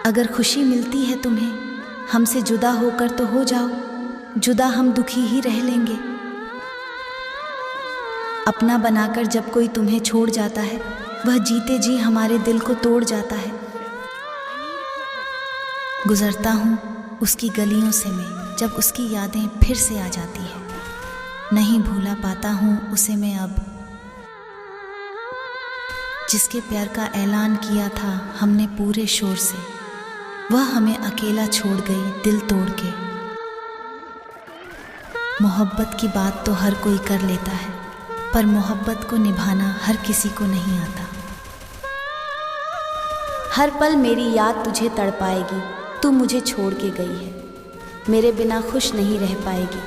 अगर खुशी मिलती है तुम्हें हमसे जुदा होकर तो हो जाओ, जुदा हम दुखी ही रह लेंगे। अपना बनाकर जब कोई तुम्हें छोड़ जाता है, वह जीते जी हमारे दिल को तोड़ जाता है। गुजरता हूँ उसकी गलियों से मैं, जब उसकी यादें फिर से आ जाती है। नहीं भूला पाता हूँ उसे मैं अब, जिसके प्यार का ऐलान किया था हमने पूरे शोर से, वह हमें अकेला छोड़ गई दिल तोड़ के। मोहब्बत की बात तो हर कोई कर लेता है, पर मोहब्बत को निभाना हर किसी को नहीं आता। हर पल मेरी याद तुझे तड़पाएगी, तू मुझे छोड़ के गई है, मेरे बिना खुश नहीं रह पाएगी।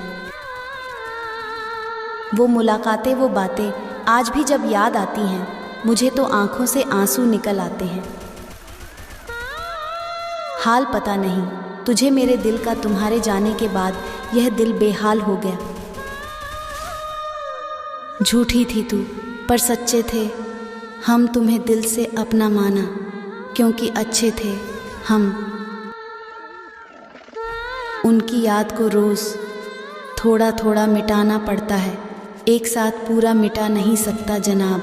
वो मुलाकातें वो बातें आज भी जब याद आती हैं, मुझे तो आंखों से आंसू निकल आते हैं। हाल पता नहीं तुझे मेरे दिल का, तुम्हारे जाने के बाद यह दिल बेहाल हो गया। झूठी थी तू पर सच्चे थे हम, तुम्हें दिल से अपना माना क्योंकि अच्छे थे हम। उनकी याद को रोज़ थोड़ा थोड़ा मिटाना पड़ता है, एक साथ पूरा मिटा नहीं सकता जनाब।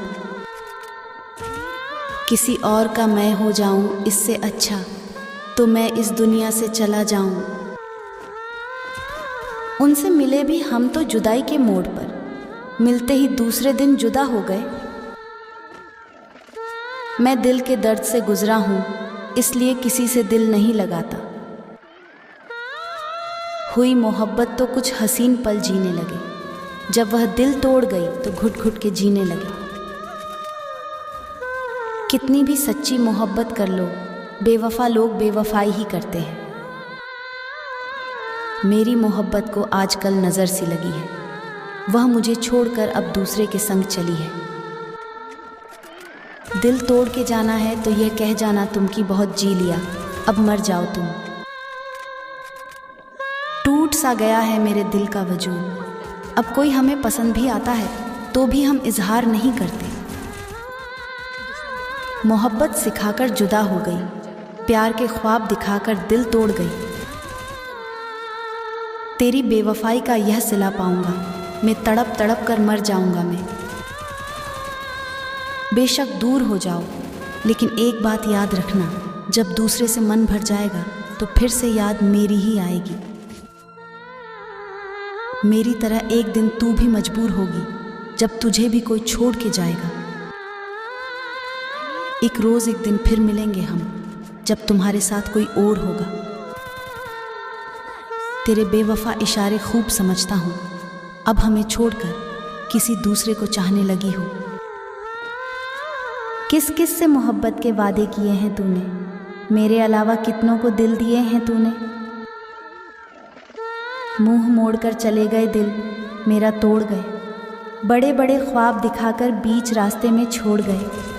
किसी और का मैं हो जाऊं इससे अच्छा तो मैं इस दुनिया से चला जाऊं। उनसे मिले भी हम तो जुदाई के मोड़ पर, मिलते ही दूसरे दिन जुदा हो गए। मैं दिल के दर्द से गुजरा हूं, इसलिए किसी से दिल नहीं लगाता। हुई मोहब्बत तो कुछ हसीन पल जीने लगे, जब वह दिल तोड़ गई तो घुट घुट के जीने लगे। कितनी भी सच्ची मोहब्बत कर लो, बेवफा लोग बेवफाई ही करते हैं। मेरी मोहब्बत को आजकल नज़र सी लगी है, वह मुझे छोड़कर अब दूसरे के संग चली है। दिल तोड़ के जाना है तो यह कह जाना तुम कि बहुत जी लिया, अब मर जाओ तुम। टूट सा गया है मेरे दिल का वजूद, अब कोई हमें पसंद भी आता है तो भी हम इजहार नहीं करते। मोहब्बत सिखाकर जुदा हो गई, प्यार के ख्वाब दिखाकर दिल तोड़ गई। तेरी बेवफाई का यह सिला पाऊंगा मैं, तड़प तड़प कर मर जाऊंगा मैं। बेशक दूर हो जाओ लेकिन एक बात याद रखना, जब दूसरे से मन भर जाएगा तो फिर से याद मेरी ही आएगी। मेरी तरह एक दिन तू भी मजबूर होगी, जब तुझे भी कोई छोड़ के जाएगा। एक रोज़ एक दिन फिर मिलेंगे हम, जब तुम्हारे साथ कोई और होगा। तेरे बेवफा इशारे खूब समझता हूँ, अब हमें छोड़कर किसी दूसरे को चाहने लगी हो। किस किस से मोहब्बत के वादे किए हैं तूने, मेरे अलावा कितनों को दिल दिए हैं तूने। मुंह मोड़कर चले गए दिल मेरा तोड़ गए, बड़े बड़े ख्वाब दिखाकर बीच रास्ते में छोड़ गए।